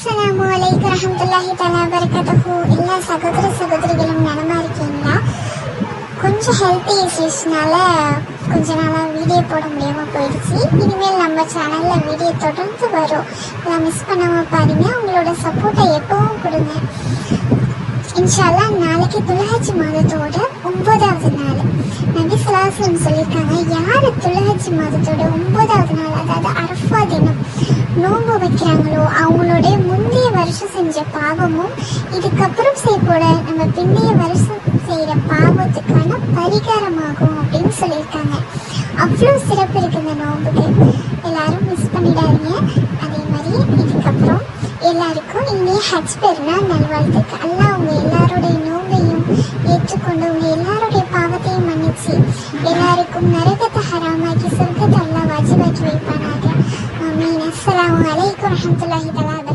அஸ்ஸலாமுஅலைக்கும் வரஹ்மத்துல்லாஹி தஆலா வபரகாத்துஹு. எல்லா சகோதர சகோதரிகளும் நலமா இருக்கீங்களா? கொஞ்சம் ஹெல்த் இஷ்யூஸ்னால கொஞ்ச நாளாக வீடியோ போட முடியாமல் போயிடுச்சு. இனிமேல் நம்ம சேனலில் வீடியோ தொடர்ந்து வரும். எல்லாம் மிஸ் பண்ணாமல் பாருங்க. உங்களோட சப்போர்ட்டை எப்பவும் கொடுங்க. இன்ஷால்லா நாளைக்கு துல்ஹஜ் மாதத்தோட 9வது நாள். நபி ஸல்லல்லாஹு அலைஹி வஸல்லம் சொல்லியிருக்காங்க, யார் துல்ஹஜ் மாதத்தோட 9வது நாள், அதாவது அரஃபா தினம் நோன்பு வைக்கிறாங்களோ அவங்களுடைய முந்தைய வருஷம் செஞ்ச பாவமும் இதுக்கப்புறம் செய்யப்போட நம்ம பிந்தைய வருஷம் செய்கிற பாவத்துக்கான பரிகாரமாகும் அப்படின்னு சொல்லியிருக்காங்க. அவ்வளோ சிறப்பு இருக்கு இந்த நோன்புக்கு. எல்லாரும் மிஸ் பண்ணிடாதீங்க. அதே மாதிரி இதுக்கப்புறம் எல்லாருக்கும் இனிய ஹஜ் பெருநாள் நல்வாழ்த்துக்கு. அல்லாஹ் உங்க எல்லாருடைய நோன்பையும் ஏற்றுக்கொண்டு உங்க எல்லாருடைய பாவத்தையும் மன்னிச்சு எல்லாருக்கும் நரகத்தை ஹராமாக்கி சொர்க்கத்தை அல்லாஹ் வாஜிபாக்கி வைப்பானாக. ஆமீன். அஸ்ஸலாமு அலைக்கும் வரஹ்மத்துல்லாஹி தஆலா.